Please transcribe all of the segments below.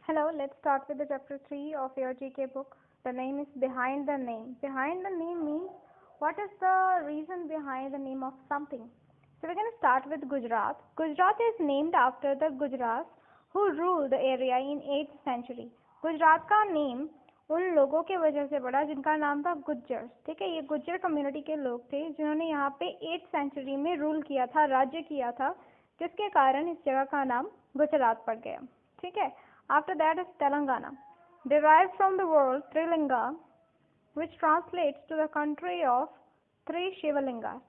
Hello, let's start with the chapter 3 of your GK book. The name is Behind the Name. Behind the name means what is the reason behind the name of something. So we're going to start with Gujarat. Gujarat is named after the Gujarats who ruled the area in 8th century. Gujarat का name उन लोगों के वजह से पड़ा जिनका नाम था गुज्जर. ठीक है, ये गुज्जर कम्युनिटी के लोग थे जिन्होंने यहाँ पे 8th सेंचुरी में रूल किया था, राज्य किया था, जिसके कारण इस जगह का नाम गुजरात पड़ गया. ठीक है. After that is Telangana, derived from the word Trilinga, which translates to the country of three Shivalingas.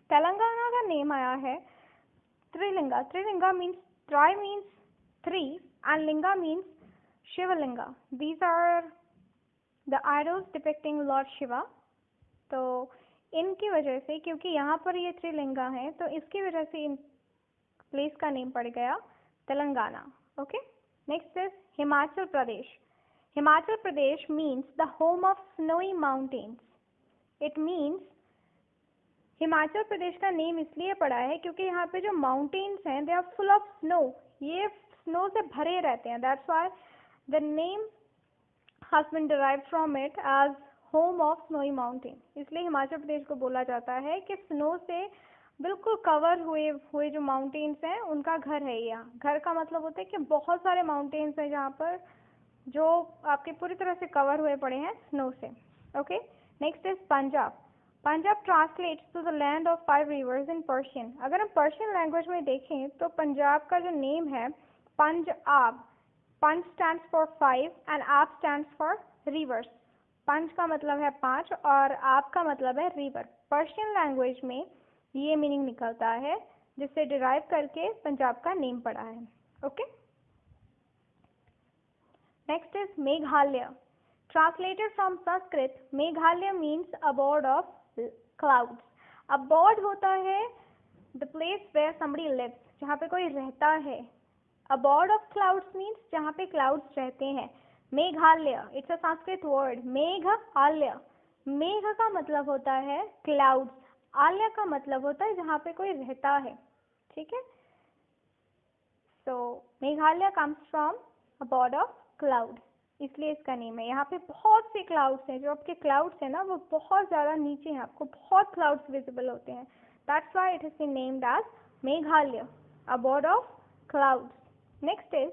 Telangana का नेम आया है त्रिलिंगा. त्रिलिंगा means tri means three and linga means Shivalinga. These are the idols depicting Lord Shiva. तो इनकी वजह से, क्योंकि यहाँ पर ये त्रिलिंगा है, तो इसकी वजह से इन प्लेस का नेम पड़ गया Telangana. Okay. Next is Himachal Pradesh. Himachal Pradesh means the home of snowy mountains. It means Himachal Pradesh का नेम इसलिए पड़ा है क्योंकि यहाँ पे जो माउंटेन्स हैं they are full of snow. ये स्नो से भरे रहते हैं. That's why the name has been derived from it as home of snowy mountain. इसलिए हिमाचल प्रदेश को बोला जाता है कि स्नो से बिल्कुल कवर हुए जो माउंटेन्स हैं उनका घर है. यहाँ घर का मतलब होता है कि बहुत सारे माउंटेन्स हैं जहाँ पर जो आपके पूरी तरह से कवर हुए पड़े हैं स्नो से. Okay. Next is Punjab. Punjab translates to the land of 5 rivers in Persian. अगर हम पर्शियन लैंग्वेज में देखें तो पंजाब का जो नेम है पंज-आब. पंज स्टैंड्स फॉर 5 एंड आब स्टैंड्स फॉर रिवर्स. पंज का मतलब है 5 और आब का मतलब है रिवर. पर्शियन लैंग्वेज में ये मीनिंग निकलता है जिससे डिराइव करके पंजाब का नेम पड़ा है. Okay. Next is Meghalaya. Translated from Sanskrit, Meghalaya means abode of clouds. Abode होता है the place where somebody lives, जहाँ पे कोई रहता है. अबॉर्ड ऑफ क्लाउड्स मीन्स जहाँ पे क्लाउड्स रहते हैं. Meghalaya it's a Sanskrit word. Meghalaya, मेघ का मतलब होता है क्लाउड्स, आलय का मतलब होता है जहाँ पे कोई रहता है. ठीक है. So Meghalaya comes from abode of cloud, इसलिए इसका नेम है. यहाँ पे बहुत से क्लाउड्स हैं. जो आपके क्लाउड्स हैं ना वो बहुत ज़्यादा नीचे हैं, आपको बहुत क्लाउड्स विजिबल होते हैं. That's why it is been named as Meghalaya, abode of clouds. Next is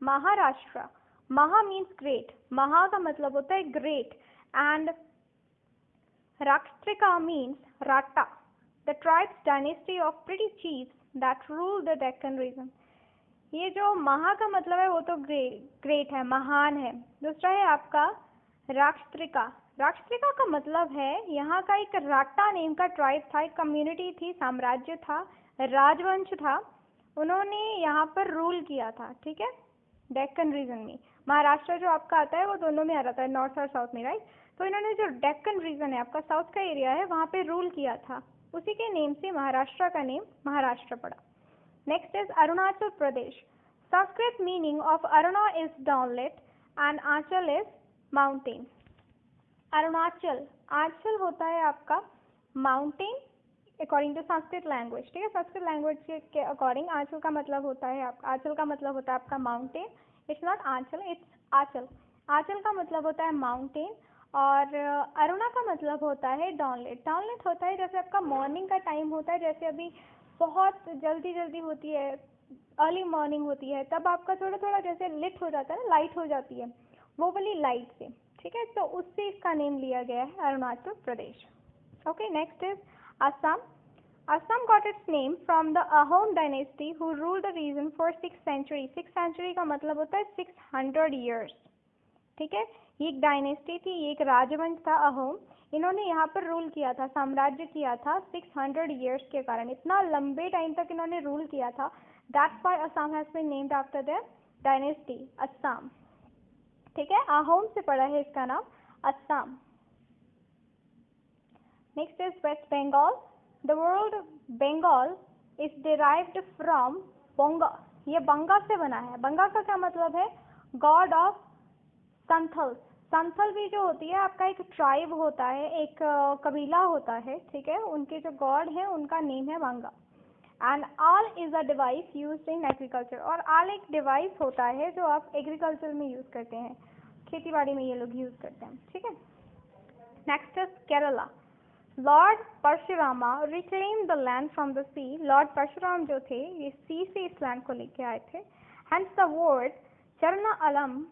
Maharashtra. Maha means great. महा का मतलब होता है great and Rashtrika means Rata, the tribe's dynasty of pretty chiefs that ruled the Deccan region. ये जो महा का मतलब है वो तो ग्रेट है, महान है. दूसरा है आपका राष्ट्रिका. राष्ट्रिका का मतलब है यहाँ का एक राटा नेम का ट्राइब था, एक कम्युनिटी थी, साम्राज्य था, राजवंश था. उन्होंने यहाँ पर रूल किया था. ठीक है. डेक्कन रीजन में महाराष्ट्र जो आपका आता है वो दोनों में आ जाता है, नॉर्थ और साउथ में, राइट. तो इन्होंने जो डेक्कन रीजन है आपका साउथ का एरिया है वहाँ पे रूल किया था. उसी के नेम से महाराष्ट्र का नेम महाराष्ट्र पड़ा. Next is Arunachal Pradesh. Sanskrit meaning of Aruna is dawn lit and anchal is mountain. Arunachal, आंचल होता है आपका mountain according to Sanskrit language. ठीक है. संस्कृत लैंग्वेज के अकॉर्डिंग आंचल का मतलब होता है आंचल का मतलब होता है आपका mountain. It's not anchal, it's anchal. आंचल का मतलब होता है माउंटेन और अरुणा का मतलब होता है डाउनलेट. डाउनलेट होता है जैसे आपका मॉर्निंग का टाइम होता है, जैसे अभी बहुत जल्दी होती है, अर्ली मॉर्निंग होती है, तब आपका थोड़ा थोड़ा जैसे लिट हो जाता है ना, लाइट हो जाती है, वो वाली लाइट से. ठीक है. तो उससे इसका नेम लिया गया है Arunachal Pradesh. Okay. Next is Assam. Assam got its name from the Ahom dynasty who ruled the region for 6th century. 6th century का मतलब होता है 600 years. ठीक है. ये एक डायनेस्टी थी, ये एक राजवंश था अहोम. इन्होंने यहाँ पर रूल किया था, साम्राज्य किया था 600 years के कारण. इतना लंबे टाइम तक इन्होंने रूल किया था. That's why Assam has been named after their dynasty, Assam. ठीक है. अहोम से पड़ा है इसका नाम अस्साम. Next is West Bengal. The word Bengal is derived from Bonga. ये बंगा से बना है. बंगा का क्या मतलब है? God of Santhal. संथल भी जो होती है आपका एक ट्राइब होता है, एक कबीला होता है. ठीक है. उनके जो गॉड है उनका नेम है Banga. And aal is a device used in agriculture, और आल एक डिवाइस होता है जो आप एग्रीकल्चर में यूज करते हैं, खेती बाड़ी में ये लोग यूज करते हैं, ठीक है। Next is Kerala. Lord Parashurama reclaim the land from the sea. Lord Parashuram जो थे ये सी से इस लैंड को लेके आए थे। हेंस द वर्ड चरना अलम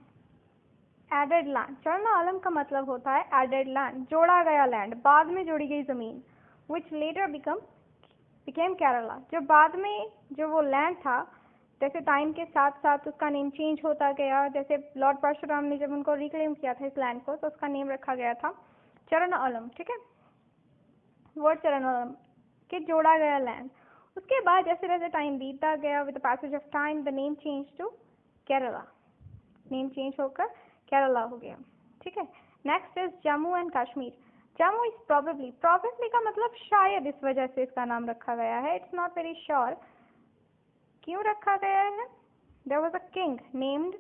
एडेड लैंड। चरना अलम का मतलब होता है एडेड लैंड, जोड़ा गया लैंड, बाद में जोड़ी गई जमीन, विच लेटर बिकेम केरला। जो बाद में जो वो लैंड था, जैसे टाइम के साथ साथ उसका नेम चेंज होता गया, जैसे लॉर्ड परशुराम ने जब उनको रिक्लेम किया था इस लैंड को, तो उसका नेम रखा गया था चरण अलम, ठीक है, वर्ड चरण अलम के जोड़ा गया लैंड। उसके बाद जैसे जैसे टाइम बीतता गया, with the passage of time the name change to Kerala, name change होकर केरला हो गया, ठीक है। Next is Jammu and Kashmir. Jammu is probably, probably का मतलब शायद, इस वजह से इसका नाम रखा गया है, इट्स नॉट वेरी श्योर क्यों रखा गया है। There was a king named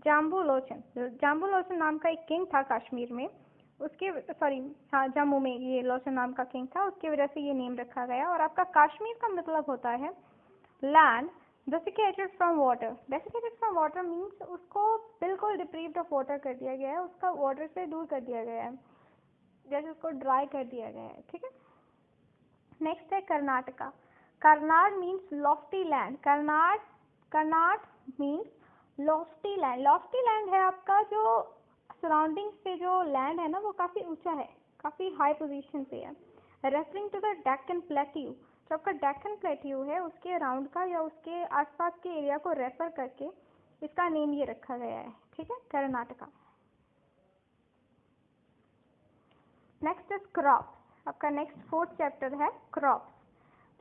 Jambu Lochan. Jambu Lochan नाम का एक किंग था कश्मीर में, उसके हाँ जम्मू में ये लोचन नाम का किंग था, उसकी वजह से ये नेम रखा गया। और आपका कश्मीर का मतलब होता है land desiccated from water. Desiccated from water means उसको बिल्कुल डिप्रीव्ड ऑफ वाटर कर दिया गया है, उसका वाटर से दूर कर दिया गया है, जैसे उसको ड्राई कर दिया गया है, ठीक है। नेक्स्ट है Karnataka. Karnat means Lofty land. Karnat means Lofty land. Lofty land है आपका जो सराउंडिंग्स पे जो लैंड है ना, वो काफ़ी ऊंचा है, काफ़ी हाई पोजीशन पे है। Referring to the Deccan plateau. जो आपका डेक्कन प्लेट्यू है उसके अराउंड का या उसके आसपास के एरिया को रेफर करके इसका नेम ये रखा गया है, ठीक है, कर्नाटका। Next is crops. आपका नेक्स्ट फोर्थ चैप्टर है क्रॉप्स।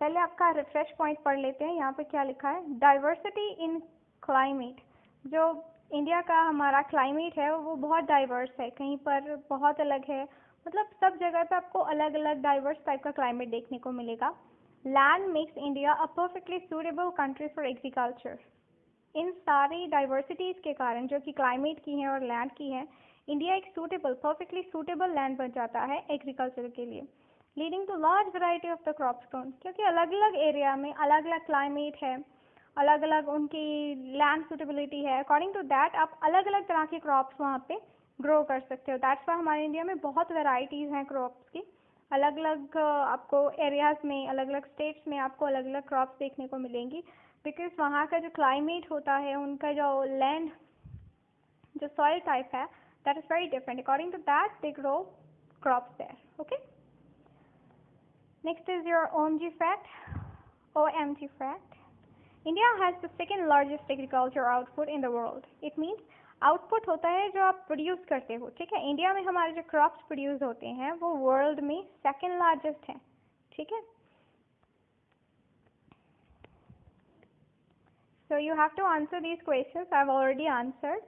पहले आपका रिफ्रेश पॉइंट पढ़ लेते हैं। यहाँ पे क्या लिखा है, डाइवर्सिटी इन क्लाइमेट। जो इंडिया का हमारा क्लाइमेट है वो बहुत डाइवर्स है, कहीं पर बहुत अलग है, मतलब सब जगह पे आपको अलग अलग डाइवर्स टाइप का क्लाइमेट देखने को मिलेगा। Land makes India a perfectly suitable country for agriculture. इन सारी डाइवर्सिटीज के कारण, जो कि क्लाइमेट की हैं और लैंड की हैं, इंडिया एक सूटेबल, परफेक्टली सूटेबल लैंड बन जाता है एग्रीकल्चर के लिए। Leading to large variety of the crops grown. क्योंकि अलग अलग एरिया में अलग अलग क्लाइमेट है, अलग अलग उनकी लैंड सूटेबिलिटी है, अकॉर्डिंग टू दैट आप अलग अलग तरह के क्रॉप्स वहाँ पे ग्रो कर सकते हो। दैट्स वाई हमारे इंडिया में बहुत वेराइटीज़ हैं क्रॉप्स की। अलग अलग आपको एरियाज़ में, अलग अलग स्टेट्स में आपको अलग अलग क्रॉप्स देखने को मिलेंगी, बिकॉज वहाँ का जो क्लाइमेट होता है, उनका जो लैंड, जो सॉइल टाइप है, that is very different. According to that they grow crops there, okay. Next is your OMG fact, OMG fact. India has the second largest agriculture output in the world. It means output होता है जो आप produce करते हो, ठीक है। India में हमारे जो क्रॉप्स प्रोड्यूस होते हैं वो वर्ल्ड में सेकेंड लार्जेस्ट हैं, ठीक है। So you have to answer these questions. I have already answered.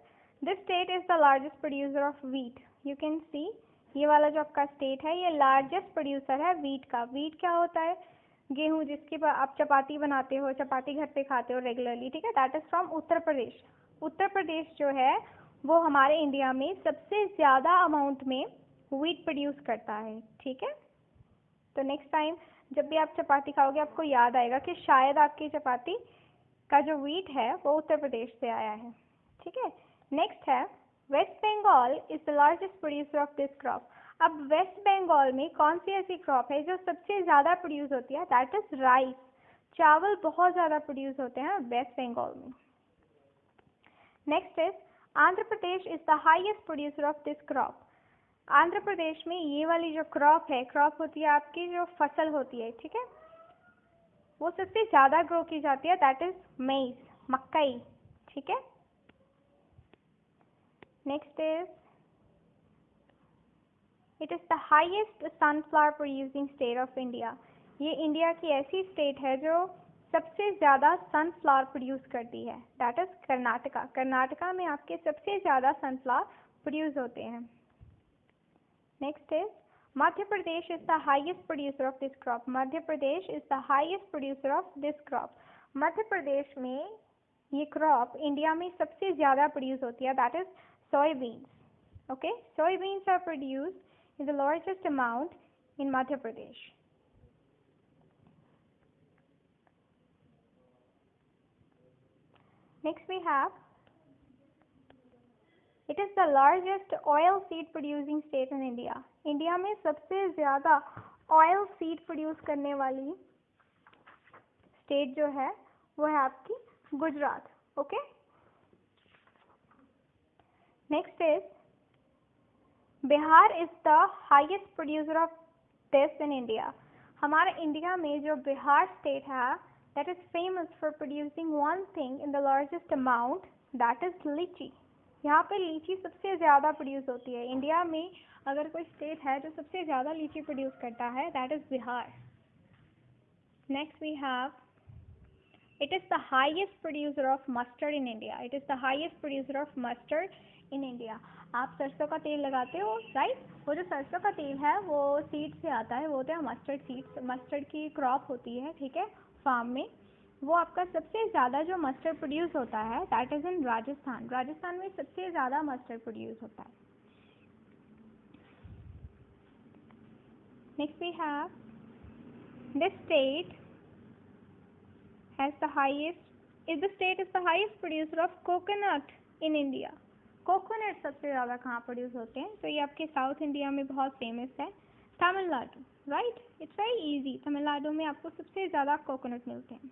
This state is the largest producer of wheat. You can see ये वाला जो आपका स्टेट है ये लार्जेस्ट प्रोड्यूसर है वीट का। वीट क्या होता है, गेहूं, जिसकी आप चपाती बनाते हो, चपाती घर पे खाते हो रेगुलरली, ठीक है। That is from Uttar Pradesh. Uttar Pradesh जो है वो हमारे इंडिया में सबसे ज़्यादा अमाउंट में वीट प्रोड्यूस करता है, ठीक है। तो नेक्स्ट टाइम जब भी आप चपाती खाओगे आपको याद आएगा कि शायद आपकी चपाती का जो वीट है वो उत्तर प्रदेश से आया है, ठीक है। नेक्स्ट है West Bengal is the largest producer of this crop. अब वेस्ट बंगाल में कौन सी ऐसी क्रॉप है जो सबसे ज़्यादा प्रोड्यूस होती है, दैट इज राइस। चावल बहुत ज़्यादा प्रोड्यूस होते हैं वेस्ट बंगाल में। Next is Andhra Pradesh is the highest producer of this crop. Andhra Pradesh में ये वाली जो क्रॉप है, क्रॉप होती है आपकी जो फसल होती है, ठीक है, वो सबसे ज़्यादा ग्रो की जाती है, दैट इज मेज, मकई, ठीक है। Next is it is the highest sunflower producing state of India. ये इंडिया की ऐसी स्टेट है जो सबसे ज़्यादा सनफ्लावर प्रोड्यूस करती है, दैट इज कर्नाटका। कर्नाटका में आपके सबसे ज़्यादा सनफ्लावर प्रोड्यूस होते हैं। Next is Madhya Pradesh is the highest producer of this crop. Madhya Pradesh is the highest producer of this crop. Madhya Pradesh में ये क्रॉप इंडिया में सबसे ज़्यादा प्रोड्यूस होती है, that is soybeans, okay. Soybeans are produced in the largest amount in Madhya Pradesh. Next we have, it is the largest oil seed producing state in India. India में सबसे ज़्यादा ऑयल सीड प्रोड्यूस करने वाली स्टेट जो है वो है आपकी Gujarat. Okay, next is Bihar is the highest producer of this in India. हमारे इंडिया में जो बिहार स्टेट है that is famous for producing one thing in the largest amount, that is लीची। यहाँ पे लीची सबसे ज़्यादा प्रोड्यूस होती है। इंडिया में अगर कोई स्टेट है जो सबसे ज़्यादा लीची प्रोड्यूस करता है that is Bihar. Next we have, it is the highest producer of mustard in India. It is the highest producer of mustard in India. आप सरसों का तेल लगाते हो, राइट? वो जो सरसों का तेल है वो सीड से आता है, वो होता है मस्टर्ड सीड्स। मस्टर्ड की क्रॉप होती है, ठीक है, फार्म में। वो आपका सबसे ज़्यादा जो मस्टर्ड प्रोड्यूस होता है that is in Rajasthan. Rajasthan में सबसे ज़्यादा मस्टर्ड प्रोड्यूस होता है। Next we have, this state has the highest, is the state is the highest producer of coconut in India. Coconut सबसे ज़्यादा कहाँ प्रोड्यूस होते हैं? तो ये आपके साउथ इंडिया में बहुत फेमस है, Tamil Nadu, right? It's very easy, Tamil Nadu में आपको सबसे ज़्यादा कोकोनट मिलते हैं।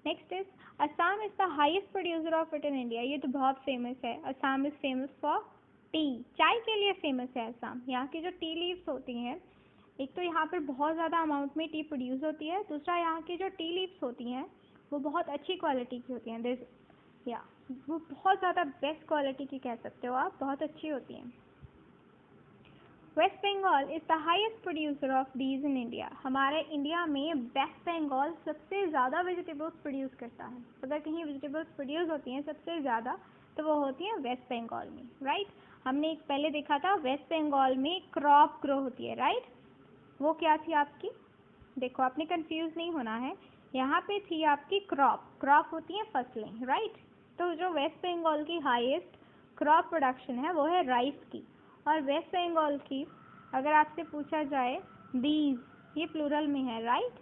Next is Assam is the highest producer of it in India. ये तो बहुत फेमस है। Assam is famous for T, चाय के लिए फेमस है असम। यहाँ की जो टी लीव्स होती हैं, एक तो यहाँ पर बहुत ज़्यादा अमाउंट में टी प्रोड्यूस होती है, दूसरा यहाँ की जो टी लीव्स होती हैं वो बहुत अच्छी क्वालिटी की होती हैं। या वो बहुत ज़्यादा बेस्ट क्वालिटी की कह सकते हो आप, बहुत अच्छी होती हैं। West Bengal is the highest producer of these in India. हमारे इंडिया में वेस्ट बंगाल सबसे ज़्यादा वेजिटेबल्स प्रोड्यूस करता है। अगर कहीं वेजिटेबल्स प्रोड्यूस होती हैं सबसे ज़्यादा तो वो होती हैं वेस्ट बंगाल में, राइट? हमने एक पहले देखा था वेस्ट बंगाल में क्रॉप ग्रो होती है, राइट? वो क्या थी आपकी, देखो आपने कंफ्यूज नहीं होना है। यहाँ पे थी आपकी क्रॉप, क्रॉप होती है फसलें, राइट? तो जो वेस्ट बंगाल की हाईएस्ट क्रॉप प्रोडक्शन है वो है राइस की। और वेस्ट बंगाल की अगर आपसे पूछा जाए दीज, ये प्लूरल में है, right?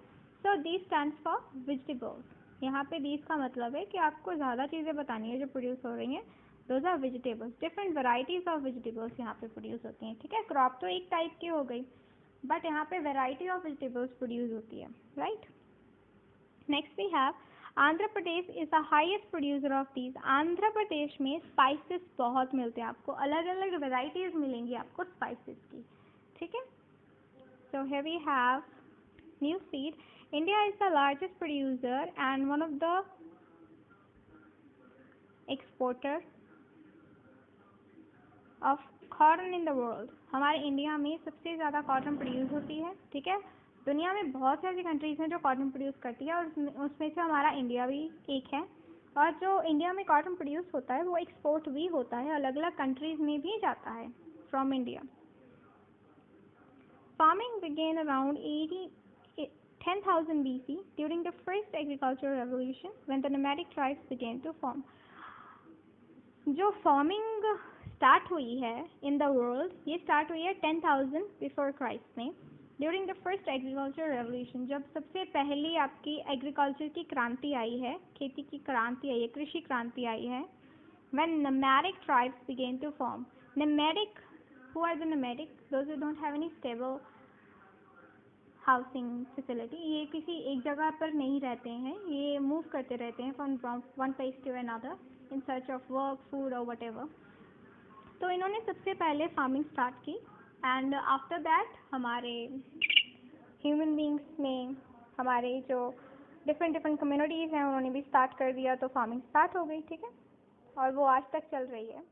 So these stands for vegetables. यहाँ पे दीज का मतलब है कि आपको ज़्यादा चीज़ें बतानी है जो प्रोड्यूस हो रही हैं। Those are vegetables, different varieties of vegetables यहाँ पे प्रोड्यूस होती हैं, ठीक है? क्रॉप तो एक टाइप की हो गई, बट यहाँ पे वेराइटी ऑफ वेजिटेबल्स प्रोड्यूस होती है, right? Next we have Andhra Pradesh is the highest producer of teas. Andhra Pradesh में स्पाइसेस बहुत मिलते हैं, आपको अलग अलग वेराइटीज़ मिलेंगी आपको स्पाइसेस की, ठीक है? So here we have news feed, India is the largest producer and one of the exporter of cotton in the world. हमारे इंडिया में सबसे ज़्यादा कॉटन प्रोड्यूस होती है, ठीक है? दुनिया में बहुत सी ऐसी कंट्रीज़ हैं जो कॉटन प्रोड्यूस करती है और उसमें से हमारा इंडिया भी एक है। और जो इंडिया में कॉटन प्रोड्यूस होता है वो एक्सपोर्ट भी होता है, अलग अलग कंट्रीज़ में भी जाता है from India. Farming began around 10,000 BC during the first agricultural revolution when the nomadic tribes began to form. जो फार्मिंग स्टार्ट हुई है इन द वर्ल्ड, ये स्टार्ट हुई है 10,000 बिफोर क्राइस्ट में, during the first agriculture revolution, जब सबसे पहली आपकी एग्रीकल्चर की क्रांति आई है, खेती की क्रांति आई है, कृषि क्रांति आई है। When nomadic tribes began to form. Nomadic, who are the nomadic? Those who don't have any stable housing facility. ये किसी एक जगह पर नहीं रहते हैं, ये मूव करते रहते हैं from one place to another in search of work, food और व्हाटएवर। तो इन्होंने सबसे पहले फार्मिंग स्टार्ट की एंड आफ्टर दैट हमारे ह्यूमन बींग्स में हमारे जो डिफरेंट कम्युनिटीज़ हैं उन्होंने भी स्टार्ट कर दिया, तो फार्मिंग स्टार्ट हो गई, ठीक है? और वो आज तक चल रही है।